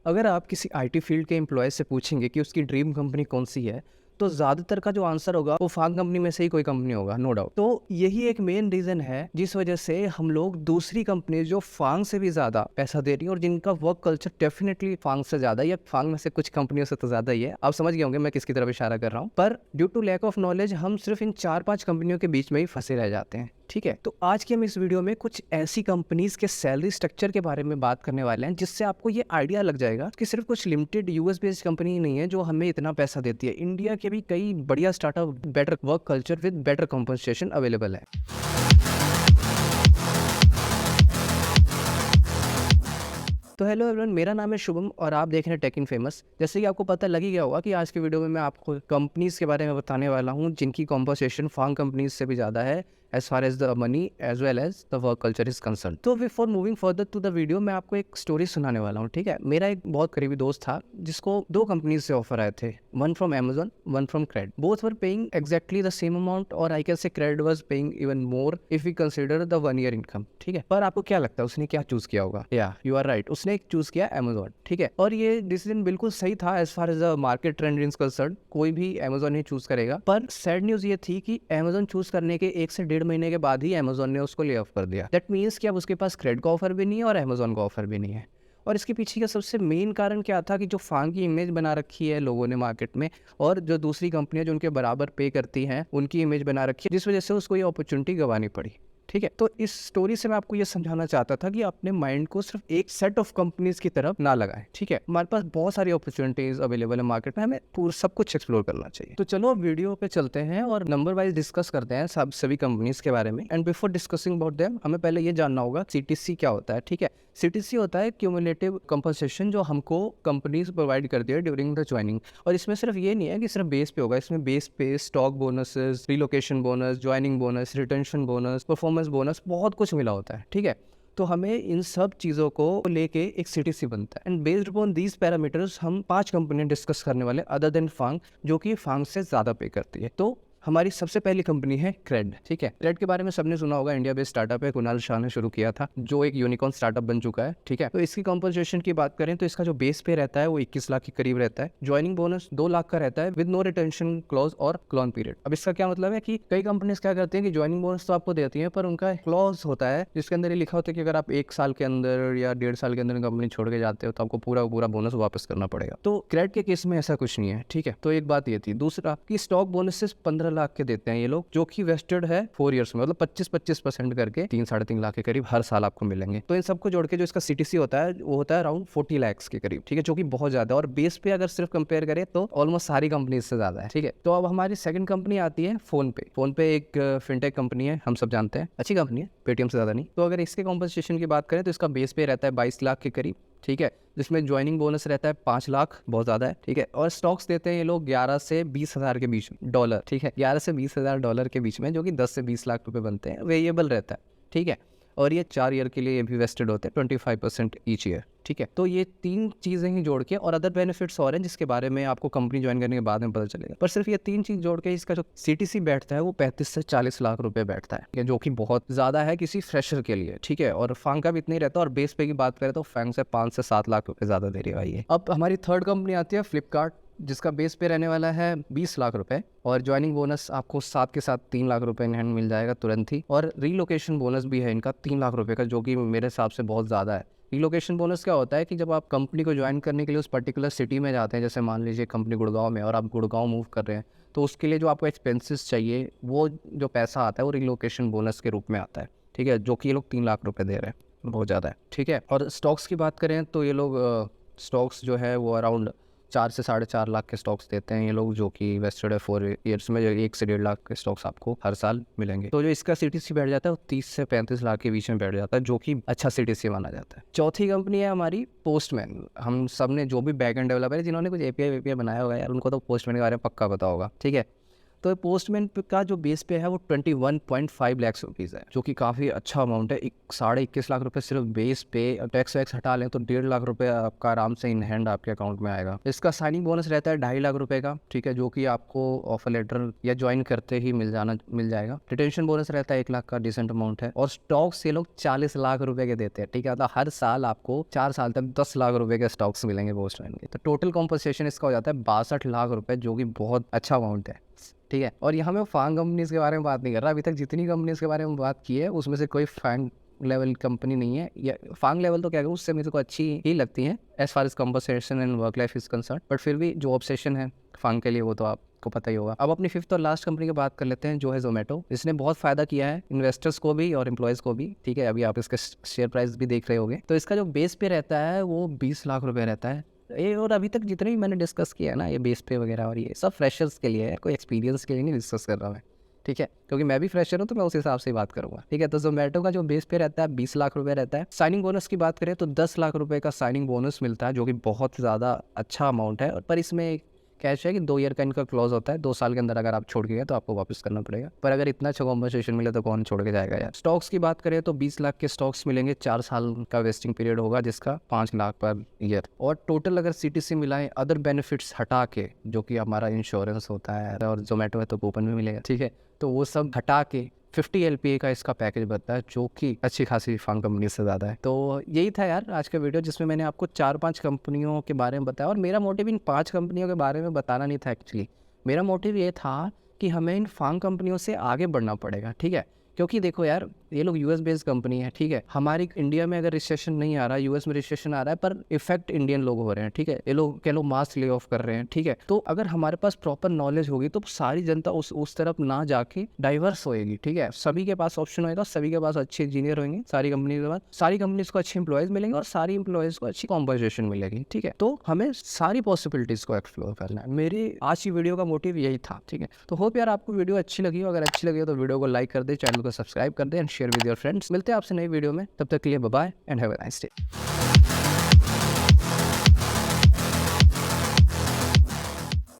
अगर आप किसी आईटी फील्ड के एम्प्लॉय से पूछेंगे कि उसकी ड्रीम कंपनी कौन सी है, तो ज़्यादातर का जो आंसर होगा वो फांग कंपनी में से ही कोई कंपनी होगा, नो डाउट। तो यही एक मेन रीज़न है जिस वजह से हम लोग दूसरी कंपनी जो फांग से भी ज़्यादा पैसा दे रही है और जिनका वर्क कल्चर डेफिनेटली फांग से ज़्यादा है, या फांग में से कुछ कंपनियों से तो ज़्यादा ही है। आप समझ गए होंगे मैं किसकी तरफ इशारा कर रहा हूँ। पर due to lack of knowledge हम सिर्फ इन 4-5 कंपनियों के बीच में ही फंसे रह जाते हैं। ठीक है, तो आज की हम इस वीडियो में कुछ ऐसी कंपनीज के सैलरी स्ट्रक्चर के बारे में बात करने वाले हैं जिससे आपको ये आइडिया लग जाएगा कि सिर्फ कुछ लिमिटेड यूएस बेस्ड कंपनी ही नहीं है जो हमें इतना पैसा देती है। इंडिया के भी कई बढ़िया startup better work culture with better compensation available है। तो हेलो एवरीवन, मेरा नाम है शुभम और आप देख रहे हैं टेक इन फेमस। जैसे कि आपको पता लग ही गया होगा कि आज के वीडियो में मैं आपको कंपनीज के बारे में बताने वाला हूं जिनकी कॉम्पनसेशन फांग कंपनीज से भी ज़्यादा है as far as the money as well as the work culture is concern. तो before moving further to the video, मैं आपको एक स्टोरी सुनाने वाला हूँ। ठीक है, मेरा एक बहुत करीबी दोस्त था जिसको 2 कंपनीज से ऑफर आए थे, one from Amazon, one from CRED. Both were paying exactly the same amount और I can say CRED was paying even more if we consider the 1 year income. ठीक है, पर आपको क्या लगता है उसने क्या चूज किया होगा? या यू आर राइट, उसने चूज किया Amazon। ठीक है, और ये डिसीजन बिल्कुल सही था as far as the market trend is concern. कोई भी Amazon ही चूज करेगा। पर सैड न्यूज ये थी कि Amazon चूज करने के 1 से 1.5 महीने के बाद ही Amazon ने उसको ले ऑफ कर दिया। दैट मीन्स कि अब उसके पास क्रेड का ऑफर भी नहीं है और Amazon का ऑफर भी नहीं है। और इसके पीछे का सबसे मेन कारण क्या था कि जो फांग की इमेज बना रखी है लोगों ने मार्केट में, और जो दूसरी कंपनियां जो उनके बराबर पे करती हैं उनकी इमेज बना रखी है, जिस वजह से उसको ये अपॉर्चुनिटी गंवानी पड़ी। ठीक है, तो इस स्टोरी से मैं आपको ये समझाना चाहता था कि अपने माइंड को सिर्फ एक सेट ऑफ कंपनीज की तरफ ना लगाएं। ठीक है, हमारे पास बहुत सारी अपॉर्चुनिटीज अवेलेबल है मार्केट में, हमें पूरा सब कुछ एक्सप्लोर करना चाहिए। तो चलो अब वीडियो पे चलते हैं और नंबर वाइज डिस्कस करते हैं सभी कंपनीज के बारे में। And before discussing about them, हमें पहले ये जानना होगा सीटीसी क्या होता है। ठीक है, सीटीसी होता है क्यूमुलेटिव कंपनसेशन जो हमको कंपनीज प्रोवाइड करती है ड्यूरिंग द ज्वाइनिंग। और इसमें सिर्फ ये नहीं है कि सिर्फ बेस पे होगा, इसमें बेस पे stock bonuses, relocation bonus, joining bonus, retention bonus, performance bonus, बहुत कुछ मिला होता है। ठीक है, तो हमें इन सब चीज़ों को लेके एक सीटीसी बनता है। And based upon these parameters हम 5 कंपनियां डिस्कस करने वाले अदर देन फांग, जो कि फांग से ज़्यादा पे करती है। तो हमारी सबसे पहली कंपनी है क्रेड। ठीक है, क्रेड के बारे में सबने सुना होगा, इंडिया बेस्ड स्टार्टअप है, कुणाल शाह ने शुरू किया था, जो एक यूनिकॉर्न स्टार्टअप बन चुका है। ठीक है, तो इसकी कॉम्पनसेशन की बात करें तो इसका जो बेस पे रहता है वो 21 लाख के करीब रहता है। ज्वाइनिंग बोनस 2 लाख का रहता है विद नो रिटेंशन क्लॉज और क्लोन पीरियड। अब इसका क्या मतलब है कि कई कंपनीज क्या करती हैं कि ज्वाइनिंग बोनस तो आपको देती है, पर उनका क्लॉज होता है जिसके अंदर ये लिखा होता है कि अगर आप 1 साल के अंदर या 1.5 साल के अंदर कंपनी छोड़ के जाते हो तो आपको पूरा बोनस वापस करना पड़ेगा। तो क्रेड के केस में ऐसा कुछ नहीं है। ठीक है, तो एक बात ये थी। दूसरा कि स्टॉक बोनसेस 15 लाख के देते हैं ये लोग, जो कि वेस्टेड है 4 इयर्स में, मतलब 25% करके 3-3.5 लाख के करीब हर साल आपको मिलेंगे। तो इन सबको जोड़ के जो इसका सीटीसी होता है वो होता है अराउंड 40 लाख के करीब। ठीक है, जो कि बहुत ज्यादा है, और बेस पे अगर सिर्फ कंपेयर करें तो ऑलमोस्ट सारी कंपनी से ज्यादा है। ठीक है, तो अब हमारी सेकंड कंपनी आती है फोन पे। फोन पे एक फिनटेक कंपनी है, हम सब जानते हैं, अच्छी कंपनी है, पेटीएम से ज्यादा नहीं। तो अगर इसके कॉम्पनसेशन की बात करें तो इसका बेस पे रहता है 22 लाख के करीब। ठीक है, जिसमें ज्वाइनिंग बोनस रहता है 5 लाख, बहुत ज़्यादा है। ठीक है, और स्टॉक्स देते हैं ये लोग 11 से 20 हज़ार के बीच में डॉलर। ठीक है, 11 से 20 हज़ार डॉलर के बीच में, जो कि 10 से 20 लाख रुपए बनते हैं। वेरिएबल रहता है। ठीक है, और ये 4 ईयर के लिए भी वेस्टेड होते हैं 25% ईच ईयर। ठीक है, तो ये 3 चीज़ें ही जोड़ के, और अदर बेनिफिट्स और हैं जिसके बारे में आपको कंपनी ज्वाइन करने के बाद में पता चलेगा, पर सिर्फ ये 3 चीज़ जोड़ के इसका जो सीटीसी बैठता है वो 35 से 40 लाख रुपए बैठता है, जो कि बहुत ज़्यादा है किसी फ्रेशर के लिए। ठीक है, और फांग का भी इतना ही रहता है, और बेस पे की बात करें तो फांग से 5 से 7 लाख रुपए ज़्यादा दे रही है। अब हमारी थर्ड कंपनी आती है फ्लिपकार्ट, जिसका बेस पे रहने वाला है 20 लाख रुपए, और ज्वाइनिंग बोनस आपको साथ के साथ 3 लाख रुपए इन हैंड मिल जाएगा तुरंत ही, और रीलोकेशन बोनस भी है इनका 3 लाख रुपए का, जो कि मेरे हिसाब से बहुत ज़्यादा है। रीलोकेशन बोनस क्या होता है कि जब आप कंपनी को ज्वाइन करने के लिए उस पर्टिकुलर सिटी में जाते हैं, जैसे मान लीजिए कंपनी गुड़गांव में और आप गुड़गांव मूव कर रहे हैं, तो उसके लिए जो आपको एक्सपेंसेस चाहिए वो जो पैसा आता है वो रीलोकेशन बोनस के रूप में आता है। ठीक है, जो कि ये लोग 3 लाख रुपए दे रहे हैं, बहुत ज़्यादा है। ठीक है, और स्टॉक्स की बात करें तो ये लोग स्टॉक्स जो है वो अराउंड 4 से 4.5 लाख के स्टॉक्स देते हैं ये लोग, जो कि वेस्टेड है 4 ईयर्स में, जो 1 से 1.5 लाख के स्टॉक्स आपको हर साल मिलेंगे। तो जो इसका सीटीसी बैठ जाता है वो 30 से 35 लाख के बीच में बैठ जाता है, जो कि अच्छा सीटीसी माना जाता है। चौथी कंपनी है हमारी पोस्टमैन। हम सब ने जो भी बैक एंड डेवलपर है जिन्होंने कुछ एपीआई बनाया होगा यार, उनको तो पोस्टमैन के बारे में पक्का पता होगा। ठीक है, तो पोस्टमैन का जो बेस पे है वो 21.5 लाख रुपीज़ है, जो कि काफ़ी अच्छा अमाउंट है। 21.5 लाख रुपए सिर्फ बेस पे, टैक्स वैक्स हटा लें तो 1.5 लाख रुपए आपका आराम से इन हैंड आपके अकाउंट में आएगा। इसका साइनिंग बोनस रहता है 2.5 लाख रुपए का, ठीक है, जो कि आपको ऑफर लेटर या ज्वाइन करते ही मिल जाएगा। रिटेंशन बोनस रहता है 1 लाख का, डिसेंट अमाउंट है। और स्टॉक्स ये लोग 40 लाख रुपए के देते हैं, ठीक है, मतलब हर साल आपको 4 साल तक 10 लाख रुपए के स्टॉक्स मिलेंगे पोस्टमैन के। तो टोटल कॉम्पनसेशन इसका हो जाता है 62 लाख रुपए, जो कि बहुत अच्छा अमाउंट है, ठीक है। और यहाँ मैं फांग कंपनीज के बारे में बात नहीं कर रहा, अभी तक जितनी कंपनीज के बारे में बात की है उसमें से कोई फांग लेवल कंपनी नहीं है, या फांग लेवल तो क्या कहूँ, उससे मेरे को अच्छी ही लगती है as far as compensation and work life is concern. But फिर भी जो ऑब्सेशन है फांग के लिए वो तो आपको पता ही होगा। अब अपनी फिफ्थ और लास्ट कंपनी की बात कर लेते हैं, जो है जोमेटो। इसने बहुत फायदा किया है इन्वेस्टर्स को भी और एम्प्लॉयज़ को भी, ठीक है। अभी आप इसका शेयर प्राइस भी देख रहे होंगे। तो इसका जो बेस पे रहता है वो 20 लाख रुपए रहता है ये। और अभी तक जितने भी मैंने डिस्कस किया है ना, ये बेस पे वगैरह और ये सब फ्रेशर्स के लिए है, कोई एक्सपीरियंस के लिए नहीं डिस्कस कर रहा मैं, ठीक है, क्योंकि मैं भी फ्रेशर हूँ तो मैं उस हिसाब से ही बात करूंगा, ठीक है। तो जोमेटो का जो बेस पे रहता है 20 लाख रुपए रहता है। साइनिंग बोनस की बात करें तो 10 लाख रुपए का साइनिंग बोनस मिलता है, जो कि बहुत ज़्यादा अच्छा अमाउंट है। और पर इसमें कैश है कि 2 ईयर का इनका क्लॉज होता है, 2 साल के अंदर अगर आप छोड़ के गए तो आपको वापस करना पड़ेगा। पर अगर इतना अच्छा कॉम्पनसेशन मिले तो कौन छोड़ के जाएगा यार। स्टॉक्स की बात करें तो 20 लाख के स्टॉक्स मिलेंगे, 4 साल का वेस्टिंग पीरियड होगा जिसका 5 लाख पर ईयर। और टोटल अगर सीटीसी मिलाएं अदर बेनिफिट्स हटा के, जो कि हमारा इंश्योरेंस होता है और जोमेटो है तो कूपन भी मिलेगा, ठीक है, तो वो सब हटा के 50 LPA का इसका पैकेज बनता है, जो कि अच्छी खासी फार्म कंपनी से ज़्यादा है। तो यही था यार आज का वीडियो, जिसमें मैंने आपको 4-5 कंपनियों के बारे में बताया। और मेरा मोटिव इन 5 कंपनियों के बारे में बताना नहीं था एक्चुअली, मेरा मोटिव ये था कि हमें इन फार्म कंपनियों से आगे बढ़ना पड़ेगा, ठीक है। क्योंकि देखो यार, ये लोग यूएस बेस्ड कंपनी है, ठीक है। हमारी इंडिया में अगर रिसेशन नहीं आ रहा, यूएस में रिसेशन आ रहा है, पर इफेक्ट इंडियन लोग हो रहे हैं, ठीक है। ये लोग कह लो मास ले ऑफ कर रहे हैं, ठीक है। तो अगर हमारे पास प्रॉपर नॉलेज होगी तो सारी जनता उस तरफ ना जाके डाइवर्स होएगी, ठीक है। सभी के पास ऑप्शन होएगा, सभी के पास अच्छे इंजीनियर होंगे, सारी कंपनी के पास, सारी कंपनीज को अच्छे इंप्लॉयज मिलेंगे और सारी इंप्लॉयज को अच्छी कॉम्पनसेशन मिलेगी, ठीक है। तो हमें सारी पॉसिबिलिटीज को एक्सप्लोर करना है। मेरी आज की वीडियो का मोटिव यही था, ठीक है। तो होप यार आपको वीडियो अच्छी लगी हो, अगर अच्छी लगी हो तो वीडियो को लाइक कर दे, चैनल को सब्सक्राइब कर दे and share with your friends. मिलते हैं आपसे नई वीडियो में, तब तक के लिए bye bye and have a nice day.